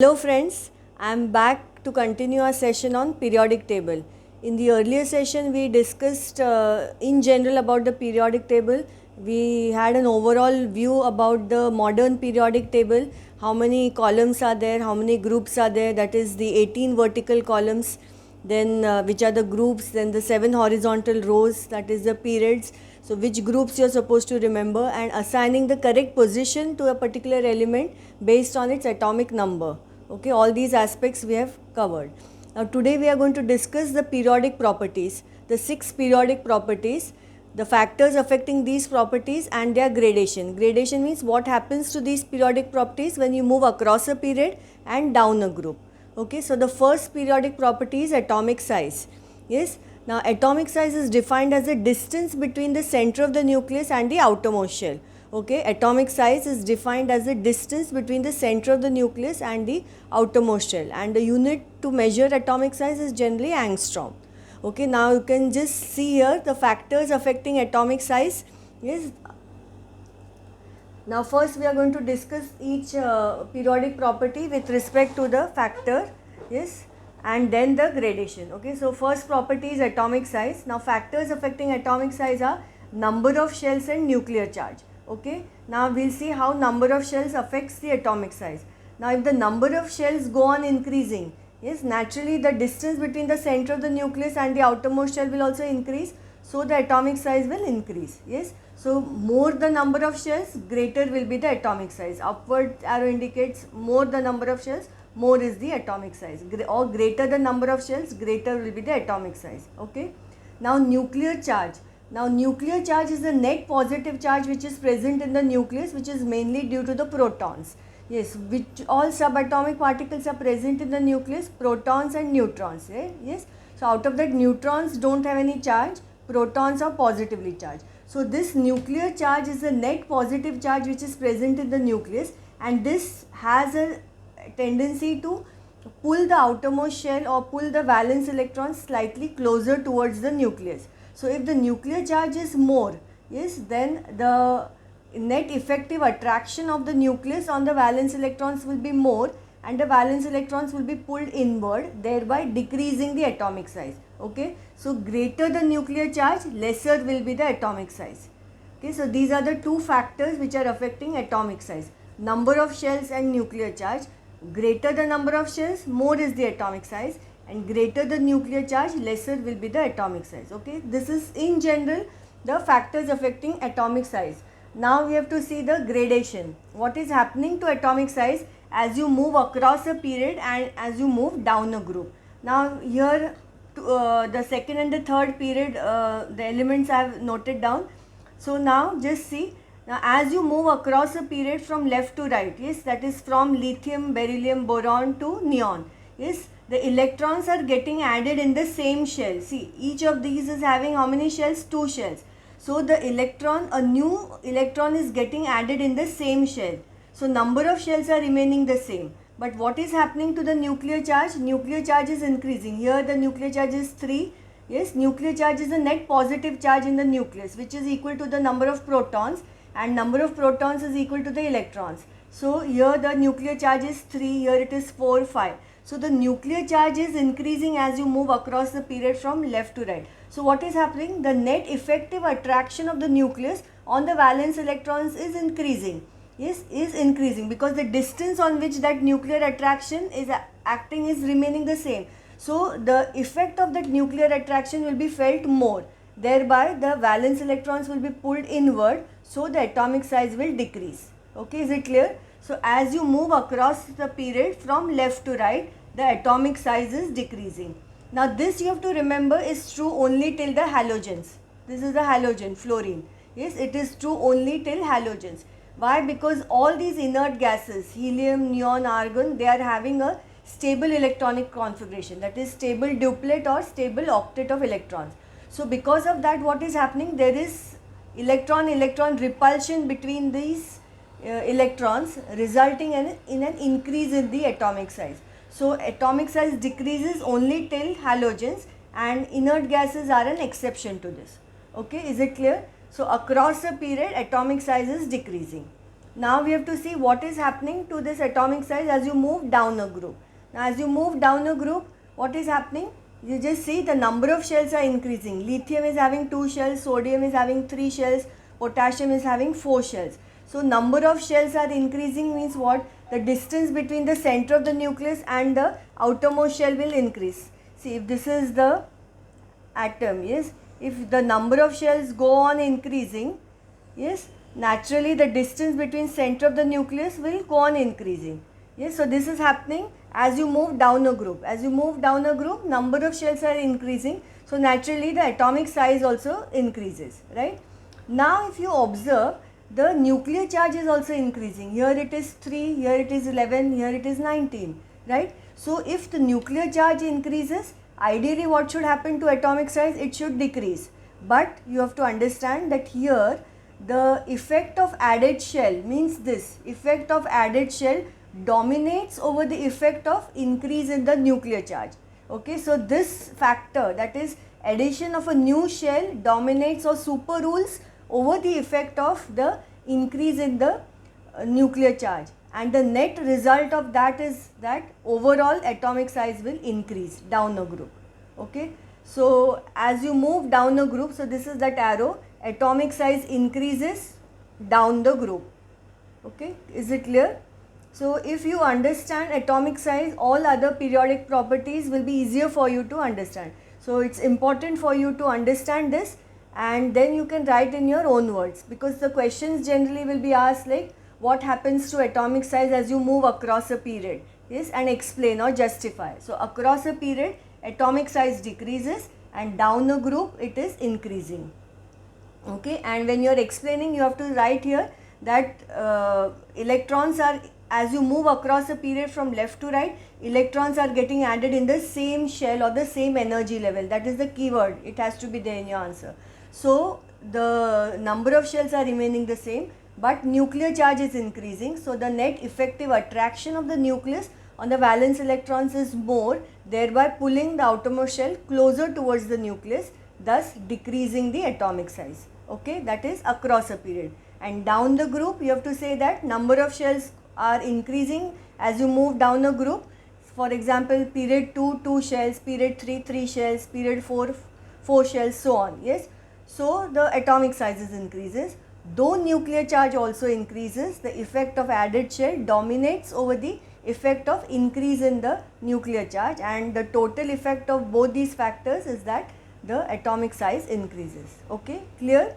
Hello friends, I am back to continue our session on periodic table. In the earlier session we discussed in general about the periodic table. We had an overall view about the modern periodic table, how many columns are there, how many groups are there, that is the 18 vertical columns, then which are the groups, then the 7 horizontal rows, that is the periods. So which groups you are supposed to remember, and assigning the correct position to a particular element based on its atomic number. Okay, all these aspects we have covered. Now today we are going to discuss the periodic properties, the 6 periodic properties, the factors affecting these properties and their gradation. Gradation means what happens to these periodic properties when you move across a period and down a group. Okay, so the first periodic property is atomic size. Yes, now atomic size is defined as the distance between the center of the nucleus and the outermost shell. Okay, atomic size is defined as the distance between the center of the nucleus and the outermost shell, and the unit to measure atomic size is generally angstrom. Okay, now you can just see here the factors affecting atomic size. Yes, now first we are going to discuss each periodic property with respect to the factor. Yes, and then the gradation. Okay, so first property is atomic size. Now factors affecting atomic size are number of shells and nuclear charge. Okay, now we'll see how number of shells affects the atomic size. Now if the number of shells go on increasing, yes, naturally the distance between the center of the nucleus and the outermost shell will also increase, so the atomic size will increase. Yes, so more the number of shells, greater will be the atomic size. Upward arrow indicates more the number of shells, more is the atomic size, or greater the number of shells, greater will be the atomic size. Okay, now nuclear charge. Now nuclear charge is the net positive charge which is present in the nucleus, which is mainly due to the protons. Yes, which all subatomic particles are present in the nucleus, protons and neutrons. Yes, so out of that neutrons don't have any charge, protons are positively charged. So this nuclear charge is the net positive charge which is present in the nucleus, and this has a tendency to pull the outermost shell or pull the valence electrons slightly closer towards the nucleus. So if the nuclear charge is more, yes, then the net effective attraction of the nucleus on the valence electrons will be more, and the valence electrons will be pulled inward, thereby decreasing the atomic size. Okay, so greater the nuclear charge, lesser will be the atomic size. Okay, so these are the two factors which are affecting atomic size: number of shells and nuclear charge. Greater the number of shells, more is the atomic size, and greater the nuclear charge, lesser will be the atomic size. Okay, this is in general the factors affecting atomic size. Now we have to see the gradation. What is happening to atomic size as you move across a period and as you move down a group. Now here the second and the third period, the elements I have noted down. So now just see, now as you move across a period from left to right, yes, that is from lithium, beryllium, boron to neon, yes, the electrons are getting added in the same shell. See, each of these is having how many shells? 2 shells. So the electron, a new electron is getting added in the same shell. So number of shells are remaining the same. But what is happening to the nuclear charge? Nuclear charge is increasing. Here the nuclear charge is 3. Yes, nuclear charge is a net positive charge in the nucleus, which is equal to the number of protons, and number of protons is equal to the electrons. So here the nuclear charge is 3, here it is 4, 5. So the nuclear charge is increasing as you move across the period from left to right. So what is happening? The net effective attraction of the nucleus on the valence electrons is increasing. Yes, is increasing because the distance on which that nuclear attraction is acting is remaining the same. So the effect of that nuclear attraction will be felt more. Thereby the valence electrons will be pulled inward, so the atomic size will decrease. Okay, is it clear? So as you move across the period from left to right, the atomic size is decreasing. Now this you have to remember is true only till the halogens. This is the halogen, fluorine. Yes, it is true only till halogens. Why? Because all these inert gases, helium, neon, argon, they are having a stable electronic configuration, that is stable duplet or stable octet of electrons. So because of that, what is happening? There is electron-electron repulsion between these electrons, resulting in an increase in the atomic size. So atomic size decreases only till halogens, and inert gases are an exception to this. Okay, is it clear? So across a period atomic size is decreasing. Now we have to see what is happening to this atomic size as you move down a group. Now as you move down a group, what is happening? You just see the number of shells are increasing. Lithium is having 2 shells, sodium is having 3 shells, potassium is having 4 shells. So number of shells are increasing means what? The distance between the center of the nucleus and the outermost shell will increase. See, if this is the atom, yes, if the number of shells go on increasing, yes, naturally the distance between center of the nucleus will go on increasing. Yes, so this is happening as you move down a group. As you move down a group, number of shells are increasing. So naturally the atomic size also increases, right? Now if you observe, the nuclear charge is also increasing. Here it is 3, here it is 11, here it is 19, right? So if the nuclear charge increases, ideally what should happen to atomic size? It should decrease. But you have to understand that here the effect of added shell means this effect of added shell dominates over the effect of increase in the nuclear charge. Okay, so this factor, that is addition of a new shell, dominates or super rules over the effect of the increase in the nuclear charge, and the net result of that is that overall atomic size will increase down a group. Okay, so as you move down a group, so this is that arrow, atomic size increases down the group. Okay, is it clear? So if you understand atomic size, all other periodic properties will be easier for you to understand. So it's important for you to understand this, and then you can write in your own words, because the questions generally will be asked like what happens to atomic size as you move across a period, yes, and explain or justify. So across a period atomic size decreases and down a group it is increasing. Okay, and when you are explaining, you have to write here that electrons are, as you move across a period from left to right, electrons are getting added in the same shell or the same energy level. That is the keyword, it has to be there in your answer. So the number of shells are remaining the same, but nuclear charge is increasing. So the net effective attraction of the nucleus on the valence electrons is more, thereby pulling the outermost shell closer towards the nucleus, thus decreasing the atomic size. Okay, that is across a period. And down the group, you have to say that number of shells are increasing as you move down a group. For example, period 2, 2 shells, period 3, 3 shells, period 4, 4 shells, so on. Yes, so the atomic sizes increases. Though nuclear charge also increases, the effect of added shell dominates over the effect of increase in the nuclear charge, and the total effect of both these factors is that the atomic size increases. Okay, clear?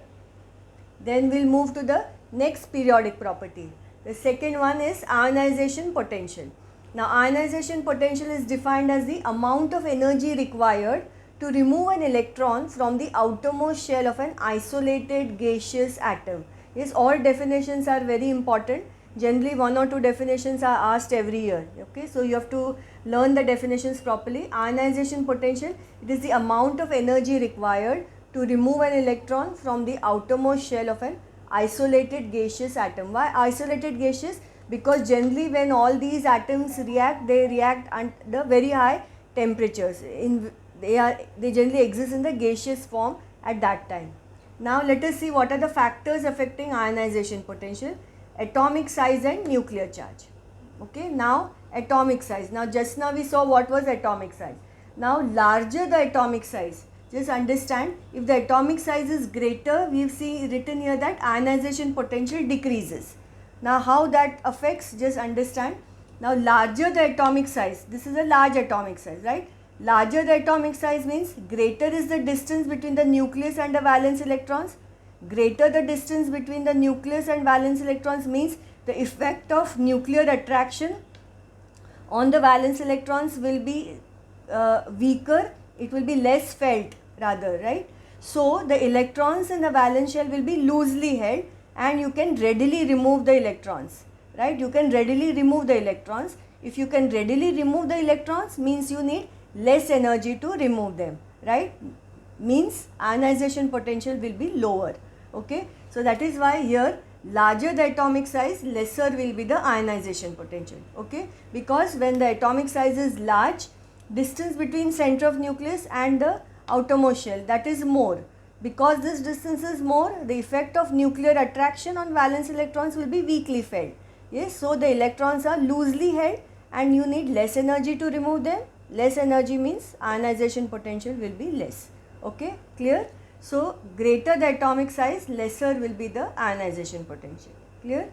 Then we will move to the next periodic property. The second one is ionization potential. Now ionization potential is defined as the amount of energy required to remove an electron from the outermost shell of an isolated gaseous atom. Yes, all definitions are very important. Generally 1 or 2 definitions are asked every year. Okay, so you have to learn the definitions properly. Ionization potential, it is the amount of energy required to remove an electron from the outermost shell of an isolated gaseous atom. Why isolated gaseous? Because generally when all these atoms react, they react under very high temperatures. They generally exist in the gaseous form at that time. Now let us see what are the factors affecting ionization potential. Atomic size and nuclear charge. Okay, now atomic size. Now just now we saw what was atomic size. Now larger the atomic size, just understand, if the atomic size is greater, we see written here that ionization potential decreases. Now how that affects, just understand. Now larger the atomic size, this is a large atomic size, right? Larger the atomic size means greater is the distance between the nucleus and the valence electrons. Greater the distance between the nucleus and valence electrons means the effect of nuclear attraction on the valence electrons will be weaker, it will be less felt rather, right? So the electrons in the valence shell will be loosely held and you can readily remove the electrons, right? You can readily remove the electrons. If you can readily remove the electrons, means you need less energy to remove them, right? Means ionization potential will be lower. Okay, so that is why here larger the atomic size, lesser will be the ionization potential. Okay, because when the atomic size is large, distance between center of nucleus and the outermost shell, that is more. because this distance is more, the effect of nuclear attraction on valence electrons will be weakly felt. Yes, so the electrons are loosely held and you need less energy to remove them. Less energy means ionization potential will be less. Okay, clear? So greater the atomic size, lesser will be the ionization potential. Clear?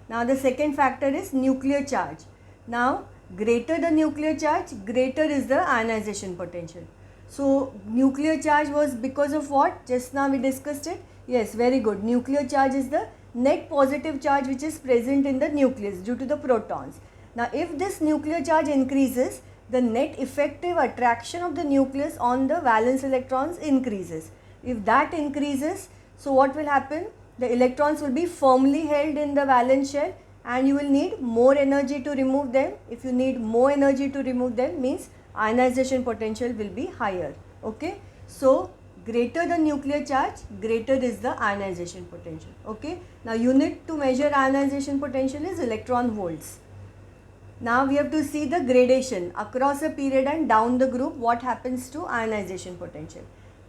Now the second factor is nuclear charge. Now greater the nuclear charge, greater is the ionization potential. So nuclear charge was because of what? Just now we discussed it. Yes, very good. Nuclear charge is the net positive charge which is present in the nucleus due to the protons. Now if this nuclear charge increases, the net effective attraction of the nucleus on the valence electrons increases. If that increases, so what will happen? The electrons will be firmly held in the valence shell and you will need more energy to remove them. If you need more energy to remove them, means ionization potential will be higher. Okay, so greater the nuclear charge, greater is the ionization potential. Okay, now unit to measure ionization potential is electron volts. Now we have to see the gradation across a period and down the group, what happens to ionization potential.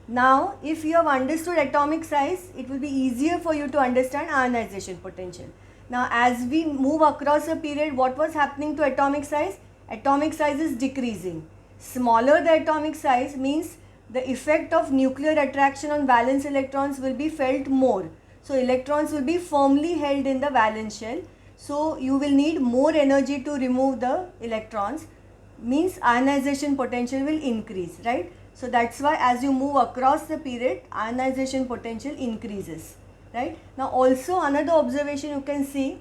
Now if you have understood atomic size, it will be easier for you to understand ionization potential. Now as we move across a period, what was happening to atomic size? Atomic size is decreasing. Smaller the atomic size means the effect of nuclear attraction on valence electrons will be felt more. So electrons will be firmly held in the valence shell. So you will need more energy to remove the electrons, means ionization potential will increase, right? So that's why as you move across the period, ionization potential increases, right? Now also another observation you can see,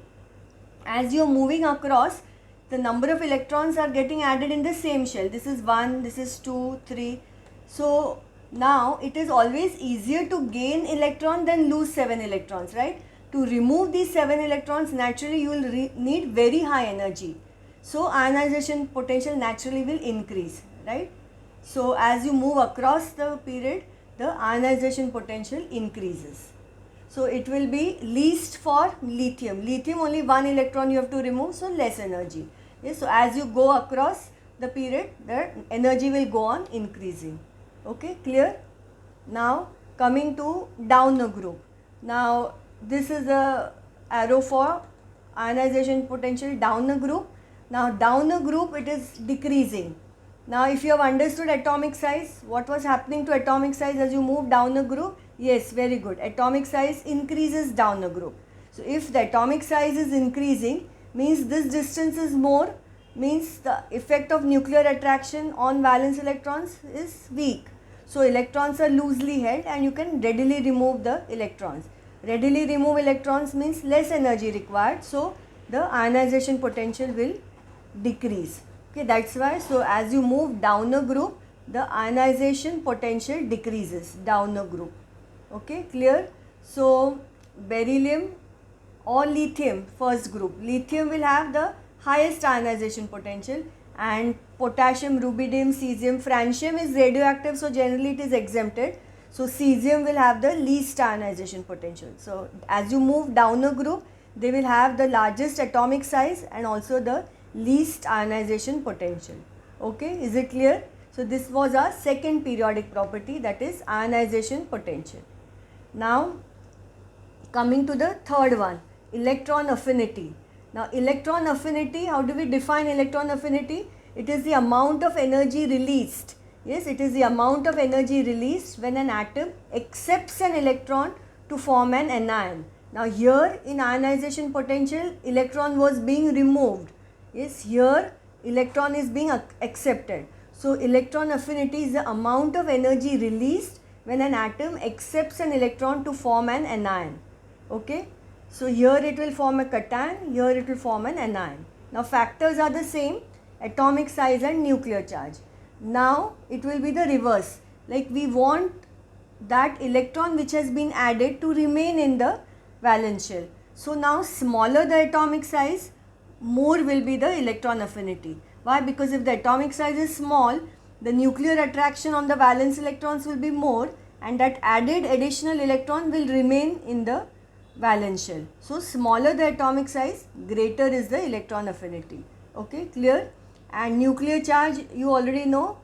as you are moving across, the number of electrons are getting added in the same shell. This is 1, this is 2, 3. So now it is always easier to gain electron than lose 7 electrons, right? To remove these 7 electrons, naturally you will need very high energy. So ionization potential naturally will increase, right? So as you move across the period, the ionization potential increases. So it will be least for lithium. Lithium only 1 electron you have to remove, so less energy. Yes, so as you go across the period, the energy will go on increasing. Okay, clear? Now coming to down the group. Now this is a arrow for ionization potential down the group. Now down the group it is decreasing. Now if you have understood atomic size, what was happening to atomic size as you move down the group? Yes, very good. Atomic size increases down the group. So if the atomic size is increasing, means this distance is more, means the effect of nuclear attraction on valence electrons is weak. So electrons are loosely held and you can readily remove the electrons. Readily remove electrons means less energy required, so the ionization potential will decrease. Okay, that's why, so as you move down the group, the ionization potential decreases down the group. Okay, clear? So beryllium or lithium, first group. Lithium will have the highest ionization potential and potassium, rubidium, cesium, francium is radioactive, so generally it is exempted. So cesium will have the least ionization potential. So as you move down the group, they will have the largest atomic size and also the least ionization potential. Okay, is it clear? So this was our second periodic property, that is ionization potential. Now coming to the third one, electron affinity. Now electron affinity, how do we define electron affinity? It is the amount of energy released. Yes, it is the amount of energy released when an atom accepts an electron to form an anion. Now here in ionization potential, electron was being removed. Yes, here electron is being accepted. So electron affinity is the amount of energy released when an atom accepts an electron to form an anion. Okay, so here it will form a cation, here it will form an anion. Now factors are the same, atomic size and nuclear charge. Now it will be the reverse, like we want that electron which has been added to remain in the valence shell. So now smaller the atomic size, more will be the electron affinity. Why? Because if the atomic size is small, the nuclear attraction on the valence electrons will be more and that added additional electron will remain in the valence shell. So smaller the atomic size, greater is the electron affinity. Okay, clear? And nuclear charge, you already know,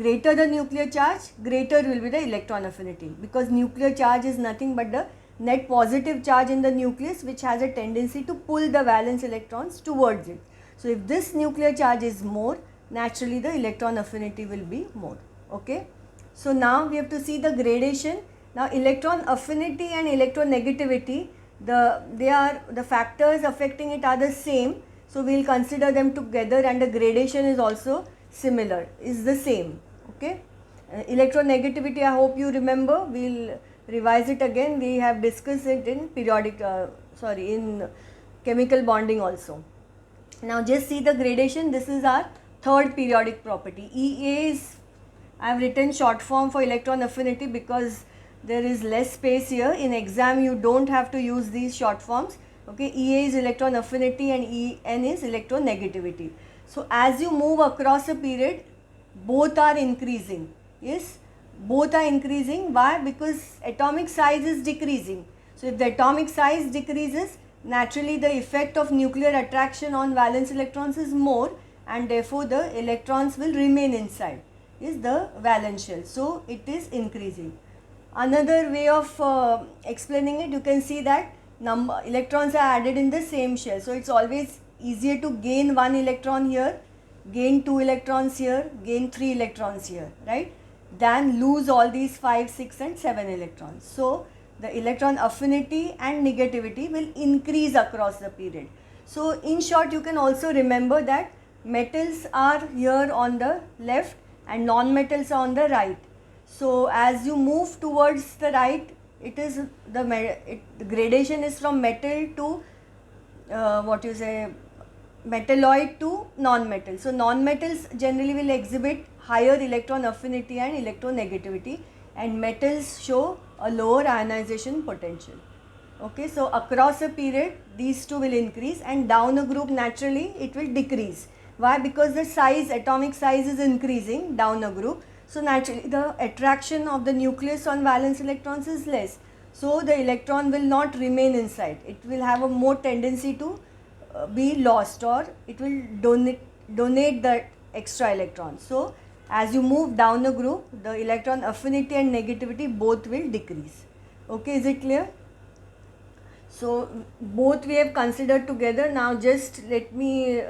greater the nuclear charge, greater will be the electron affinity, because nuclear charge is nothing but the net positive charge in the nucleus, which has a tendency to pull the valence electrons towards it. So if this nuclear charge is more, naturally the electron affinity will be more. Okay. So now we have to see the gradation. Now electron affinity and electronegativity, the factors affecting it are the same. So we will consider them together, and the gradation is also similar, is the same. Okay. Electronegativity, I hope you remember. We will revise it again. We have discussed it in in chemical bonding also. Now just see the gradation. This is our third periodic property. EA is, I have written short form for electron affinity because there is less space here. In exam you don't have to use these short forms. Okay, EA is electron affinity and EN is electronegativity. So as you move across a period, both are increasing. Yes, both are increasing. Why? Because atomic size is decreasing. So if the atomic size decreases, naturally the effect of nuclear attraction on valence electrons is more, and therefore the electrons will remain inside is the valence shell. So it is increasing. Another way of explaining it, you can see that electrons are added in the same shell. So it's always easier to gain 1 electron here, gain 2 electrons here, gain 3 electrons here, right, than lose all these 5, 6 and 7 electrons. So the electron affinity and negativity will increase across the period. So in short, you can also remember that metals are here on the left and non-metals are on the right. So as you move towards the right, it is the gradation is from metal to metalloid to non-metal. So non-metals generally will exhibit higher electron affinity and electronegativity, and metals show a lower ionization potential. Okay, so across a period these two will increase, and down a group naturally it will decrease. Why? Because the size, atomic size is increasing down a group. So naturally the attraction of the nucleus on valence electrons is less. So the electron will not remain inside. It will have a more tendency to be lost, or it will donate the extra electrons. So as you move down a group, the electron affinity and negativity both will decrease. Okay, is it clear? So both we have considered together. Now just let me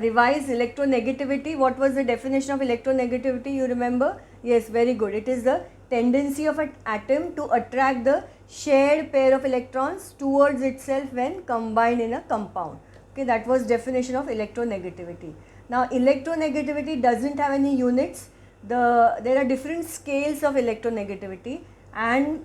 revise electronegativity. What was the definition of electronegativity? You remember? Yes, very good. It is the tendency of an atom to attract the shared pair of electrons towards itself when combined in a compound. Okay, that was definition of electronegativity. Now electronegativity doesn't have any units. There are different scales of electronegativity, and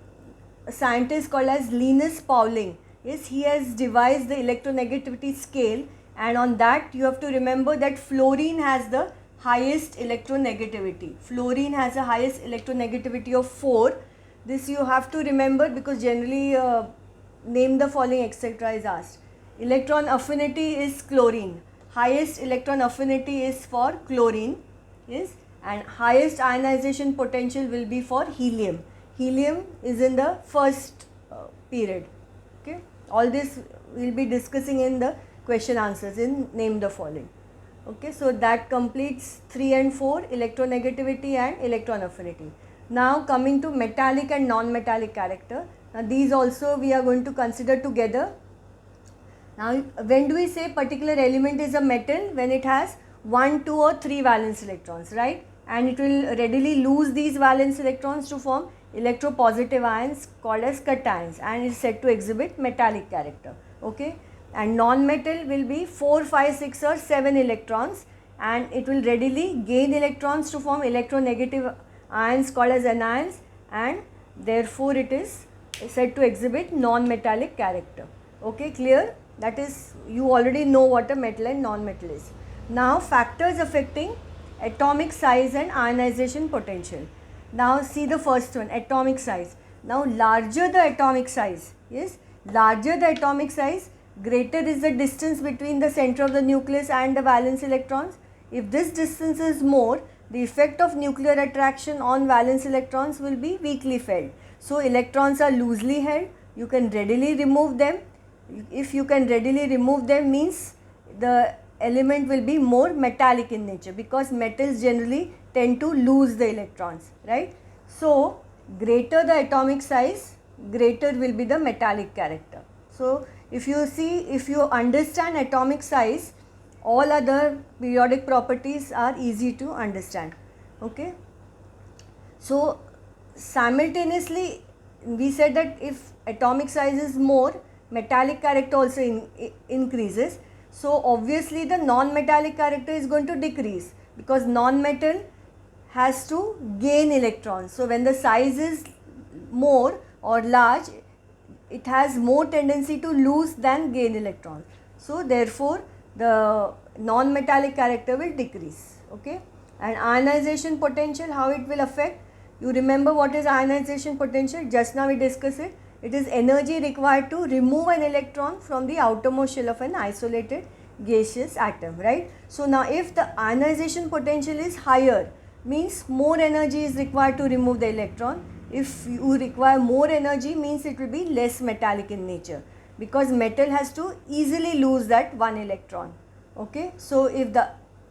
a scientist called as Linus Pauling, yes, he has devised the electronegativity scale, and on that you have to remember that fluorine has the highest electronegativity. Fluorine has the highest electronegativity of 4. This you have to remember because generally name the following etc. is asked. Electron affinity is chlorine. Highest electron affinity is for chlorine, yes, and highest ionization potential will be for helium. Helium is in the first period. Okay, all this we will be discussing in the question answers in name the following. Okay, so that completes 3 and 4, electronegativity and electron affinity. Now coming to metallic and non-metallic character. Now these also we are going to consider together. Now when do we say particular element is a metal? When it has 1, 2 or 3 valence electrons, right? And it will readily lose these valence electrons to form electropositive ions called as cations, and is said to exhibit metallic character. Okay, and non-metal will be 4, 5, 6 or 7 electrons, and it will readily gain electrons to form electronegative ions called as anions, and therefore it is said to exhibit non-metallic character. Okay, clear? That is, you already know what a metal and non-metal is. Now factors affecting atomic size and ionization potential. Now see the first one, atomic size. Now larger the atomic size, yes, larger the atomic size, greater is the distance between the center of the nucleus and the valence electrons. If this distance is more, the effect of nuclear attraction on valence electrons will be weakly felt. So electrons are loosely held, you can readily remove them. If you can readily remove them means the element will be more metallic in nature, because metals generally tend to lose the electrons, right? So greater the atomic size, greater will be the metallic character. So if you understand atomic size, all other periodic properties are easy to understand. Okay. So simultaneously we said that if atomic size is more, metallic character also increases. So obviously the non-metallic character is going to decrease, because non-metal has to gain electrons. So when the size is more or large, it has more tendency to lose than gain electrons. So therefore the non-metallic character will decrease. Okay. And ionization potential, how it will affect? You remember what is ionization potential? Just now we discussed it. It is energy required to remove an electron from the outermost shell of an isolated gaseous atom, right? So now if the ionization potential is higher, means more energy is required to remove the electron. If you require more energy, means it will be less metallic in nature, because metal has to easily lose that one electron. Okay. So if the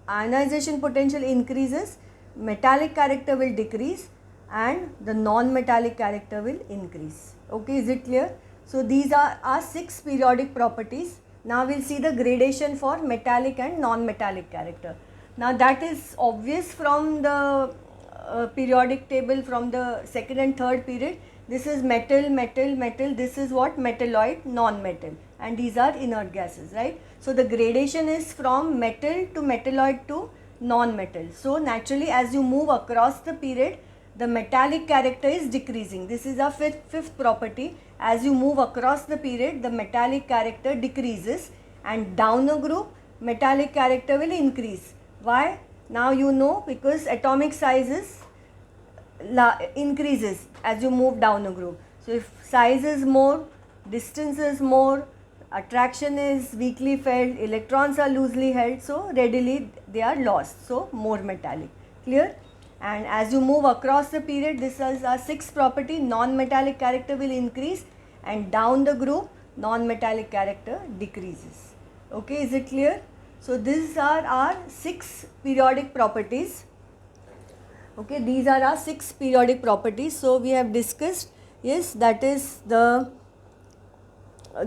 ionization potential increases, metallic character will decrease and the non-metallic character will increase. Okay, is it clear? So these are our 6 periodic properties. Now we will see the gradation for metallic and non-metallic character. Now that is obvious from the periodic table from the second and third period. This is metal, metal, metal. This is what? Metalloid, non-metal, and these are inert gases, right? So the gradation is from metal to metalloid to non-metal. So naturally, as you move across the period, the metallic character is decreasing. This is our fifth property. As you move across the period, the metallic character decreases, and down a group, metallic character will increase. Why? Now you know, because atomic sizes increases as you move down a group. So if size is more, distance is more, attraction is weakly felt, electrons are loosely held, so readily they are lost. So more metallic. Clear? And as you move across the period, this is our 6th property, non-metallic character will increase, and down the group, non-metallic character decreases. Okay, is it clear? So these are our 6 periodic properties. Okay, these are our 6 periodic properties. So we have discussed, yes, that is the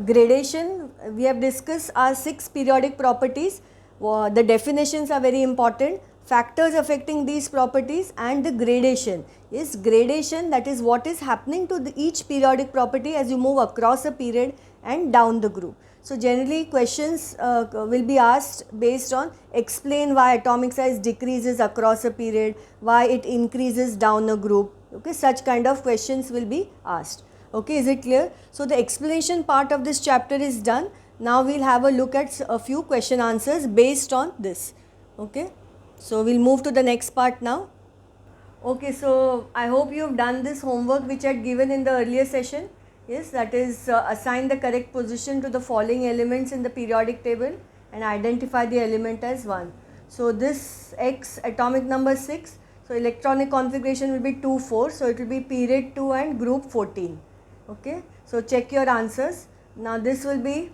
gradation. We have discussed our 6 periodic properties. The definitions are very important. Factors affecting these properties and the gradation. Yes, gradation, that is what is happening to each periodic property as you move across a period and down the group. So generally questions will be asked based on explain why atomic size decreases across a period, why it increases down a group. Okay, such kind of questions will be asked. Okay, is it clear? So the explanation part of this chapter is done. Now we will have a look at a few question answers based on this. Okay. So we will move to the next part now. Okay, so I hope you have done this homework which I had given in the earlier session. Yes, that is assign the correct position to the following elements in the periodic table and identify the element as 1. So this X, atomic number 6, so electronic configuration will be 2, 4, so it will be period 2 and group 14. Okay, so check your answers. Now this will be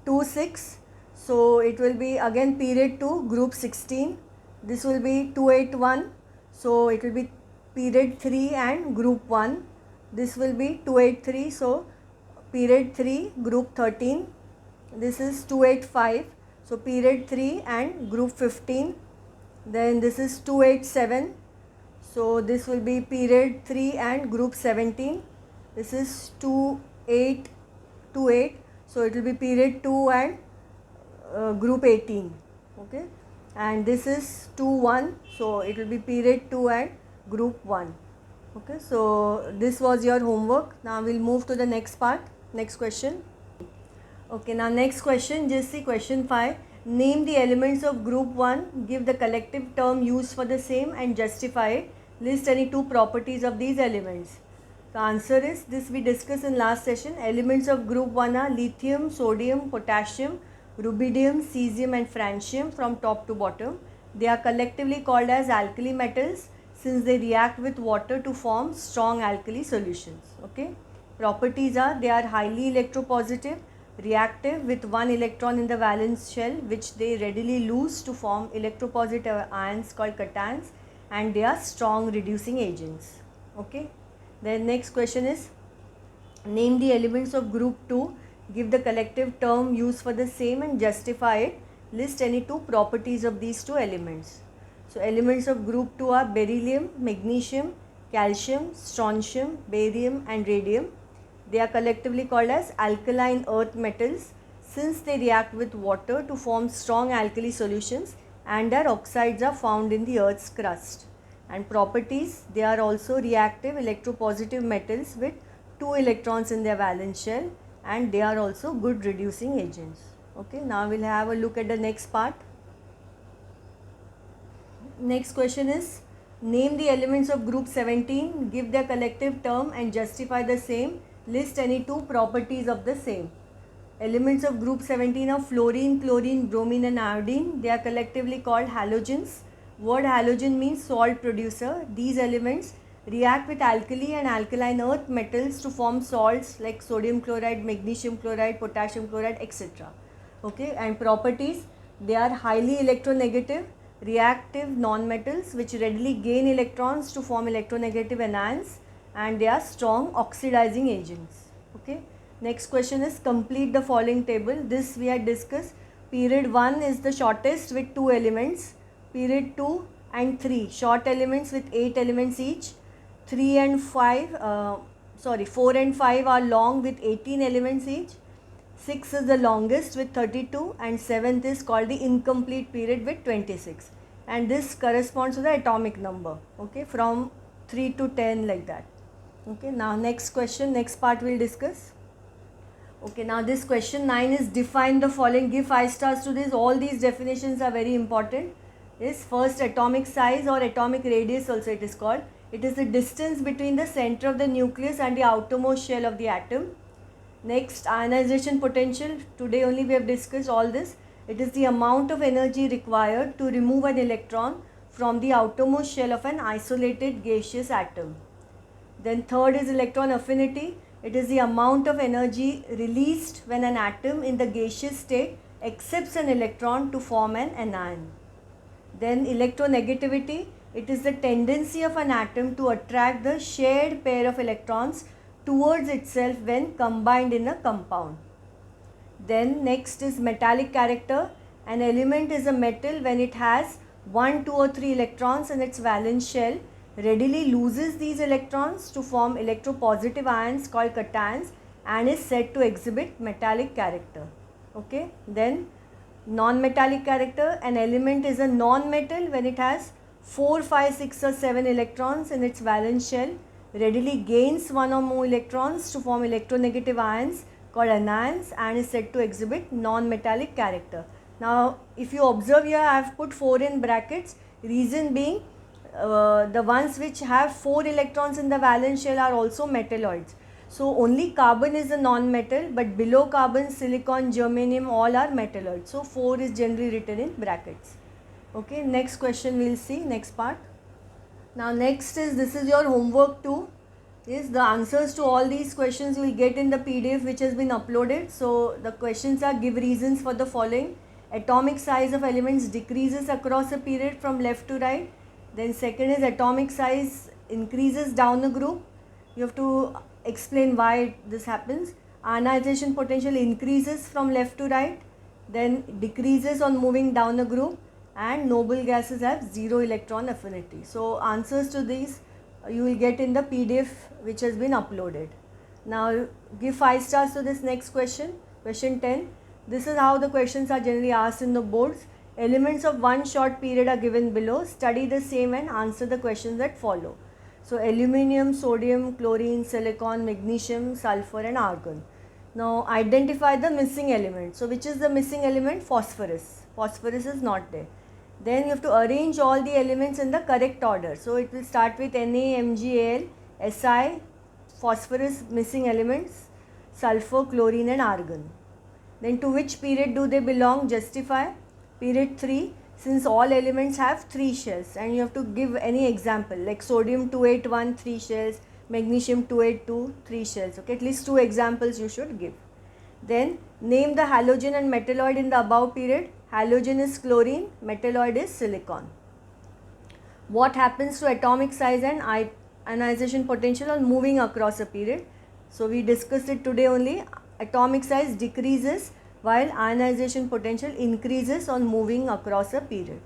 2, 6, so it will be again period 2, group 16. This will be 281, so it will be period 3 and group 1. This will be 283, so period 3, group 13. This is 285, so period 3 and group 15. Then this is 287, so this will be period 3 and group 17. This is 2828, so it will be period 2 and group 18. Okay. And this is 2-1, so it will be period 2 and group 1. Okay, so this was your homework. Now we will move to the next part, next question. Okay, now next question, just see question 5. Name the elements of group 1, give the collective term used for the same and justify it. List any 2 properties of these elements. The answer is, this we discussed in last session. Elements of group 1 are lithium, sodium, potassium, rubidium, cesium and francium from top to bottom. They are collectively called as alkali metals since they react with water to form strong alkali solutions. Okay. Properties are, they are highly electropositive, reactive with one electron in the valence shell, which they readily lose to form electropositive ions called cations, and they are strong reducing agents. Okay. Then next question is, name the elements of group 2, give the collective term used for the same and justify it. List any two properties of these two elements. So elements of group 2 are beryllium, magnesium, calcium, strontium, barium and radium. They are collectively called as alkaline earth metals since they react with water to form strong alkali solutions, and their oxides are found in the earth's crust. And properties, they are also reactive electropositive metals with 2 electrons in their valence shell, and they are also good reducing agents. Okay, now we will have a look at the next part. Next question is, name the elements of group 17, give their collective term and justify the same. List any two properties of the same. Elements of group 17 are fluorine, chlorine, bromine and iodine. They are collectively called halogens. Word halogen means salt producer. These elements react with alkali and alkaline earth metals to form salts like sodium chloride, magnesium chloride, potassium chloride, etc. Okay, and properties, they are highly electronegative, reactive nonmetals which readily gain electrons to form electronegative anions, and they are strong oxidizing agents. Okay. Next question is, complete the following table. This we had discussed. Period 1 is the shortest with 2 elements. Period 2 and 3 short elements with 8 elements each. 4 and 5 are long with 18 elements each. 6 is the longest with 32, and 7th is called the incomplete period with 26, and this corresponds to the atomic number. Okay, from 3 to 10 like that. Okay, now next question, next part we will discuss. Okay, now this question 9 is, define the following, give 5 stars to this. All these definitions are very important. Is first atomic size or atomic radius also it is called. It is the distance between the center of the nucleus and the outermost shell of the atom. Next, ionization potential. Today only we have discussed all this. It is the amount of energy required to remove an electron from the outermost shell of an isolated gaseous atom. Then third is electron affinity. It is the amount of energy released when an atom in the gaseous state accepts an electron to form an anion. Then electronegativity. It is the tendency of an atom to attract the shared pair of electrons towards itself when combined in a compound. Then next is metallic character. An element is a metal when it has 1, 2 or 3 electrons in its valence shell, readily loses these electrons to form electropositive ions called cations, and is said to exhibit metallic character. Okay. Then non-metallic character. An element is a non-metal when it has 4, 5, 6 or 7 electrons in its valence shell, readily gains 1 or more electrons to form electronegative ions called anions, and is said to exhibit non-metallic character. Now if you observe here, I have put 4 in brackets, reason being the ones which have 4 electrons in the valence shell are also metalloids. So only carbon is a non-metal, but below carbon, silicon, germanium, all are metalloids. So 4 is generally written in brackets. Okay, next question we will see, next part. Now next is, this is your homework too. Is the answers to all these questions you will get in the PDF which has been uploaded. So the questions are, give reasons for the following. Atomic size of elements decreases across a period from left to right. Then second is, atomic size increases down a group. You have to explain why this happens. Ionization potential increases from left to right, then decreases on moving down a group, and noble gases have 0 electron affinity. So answers to these you will get in the PDF which has been uploaded. Now give 5 stars to this next question, question 10. This is how the questions are generally asked in the boards. Elements of one short period are given below. Study the same and answer the questions that follow. So aluminium, sodium, chlorine, silicon, magnesium, sulfur and argon. Now identify the missing element. So which is the missing element? Phosphorus. Phosphorus is not there. Then you have to arrange all the elements in the correct order. So it will start with Na, Mg, Al, Si, phosphorus missing elements, sulfur, chlorine and argon. Then to which period do they belong? Justify. Period 3, since all elements have 3 shells, and you have to give any example like sodium 281 3 shells, magnesium 282 3 shells. Okay, at least 2 examples you should give. Then Name the halogen and metalloid in the above period. Halogen is chlorine, metalloid is silicon. What happens to atomic size and ionization potential on moving across a period? So we discussed it today only. Atomic size decreases while ionization potential increases on moving across a period.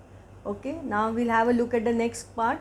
Okay, now we'll have a look at the next part.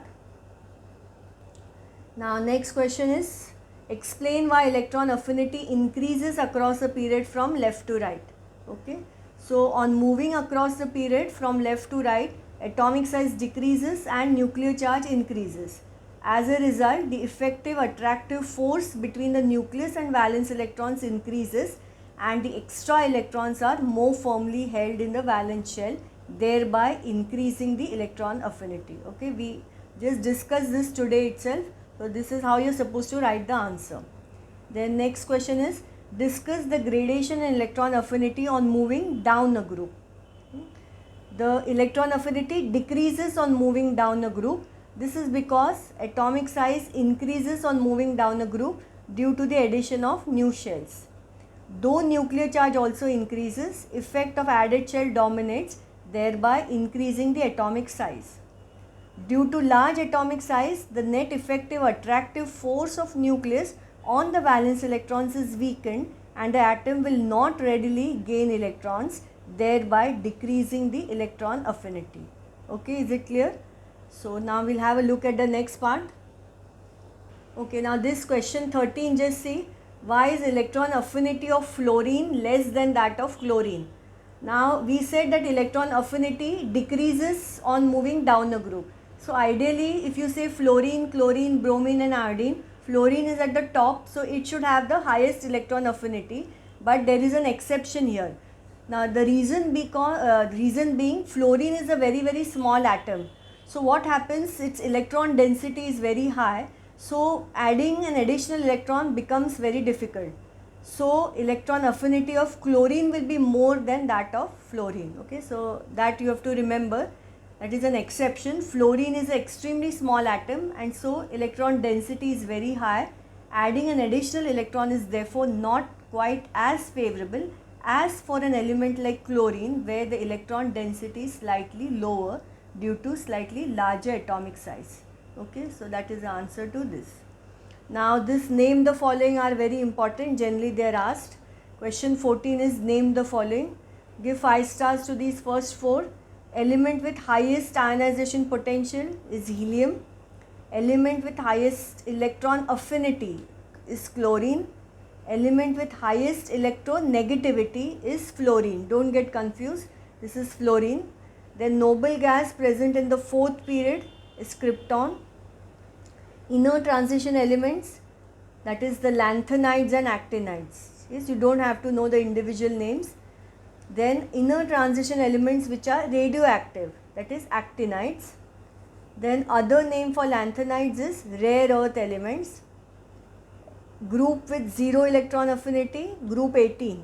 Now next question is, explain why electron affinity increases across a period from left to right. Okay, so on moving across the period from left to right, atomic size decreases and nuclear charge increases. As a result, the effective attractive force between the nucleus and valence electrons increases and the extra electrons are more firmly held in the valence shell, thereby increasing the electron affinity. Okay, we just discussed this today itself. So this is how you are supposed to write the answer. Then next question is, discuss the gradation in electron affinity on moving down a group. The electron affinity decreases on moving down a group. This is because atomic size increases on moving down a group due to the addition of new shells. Though nuclear charge also increases, effect of added shell dominates, thereby increasing the atomic size. Due to large atomic size, the net effective attractive force of nucleus on the valence electrons is weakened and the atom will not readily gain electrons, thereby decreasing the electron affinity. Okay, is it clear? So now we'll have a look at the next part. Okay, now this question 13, just see, why is electron affinity of fluorine less than that of chlorine? Now we said that electron affinity decreases on moving down a group. So ideally, if you say fluorine, chlorine, bromine and iodine, fluorine is at the top, so it should have the highest electron affinity, but there is an exception here. Now the reason being fluorine is a very small atom. So what happens, its electron density is very high, so adding an additional electron becomes very difficult. So electron affinity of chlorine will be more than that of fluorine. Okay, so that you have to remember, that is an exception. Fluorine is an extremely small atom and so electron density is very high. Adding an additional electron is therefore not quite as favorable as for an element like chlorine, where the electron density is slightly lower due to slightly larger atomic size. Okay, so that is the answer to this. Now this name the following are very important, generally they are asked. Question 14 is name the following. Give 5 stars to these first 4. Element with highest ionization potential is helium. Element with highest electron affinity is chlorine. Element with highest electronegativity is fluorine. Don't get confused, this is fluorine. Then noble gas present in the 4th period is krypton. Inner transition elements, that is the lanthanides and actinides. Yes, you don't have to know the individual names. Then inner transition elements which are radioactive, that is actinides. Then other name for lanthanides is rare earth elements. Group with 0 electron affinity, group 18,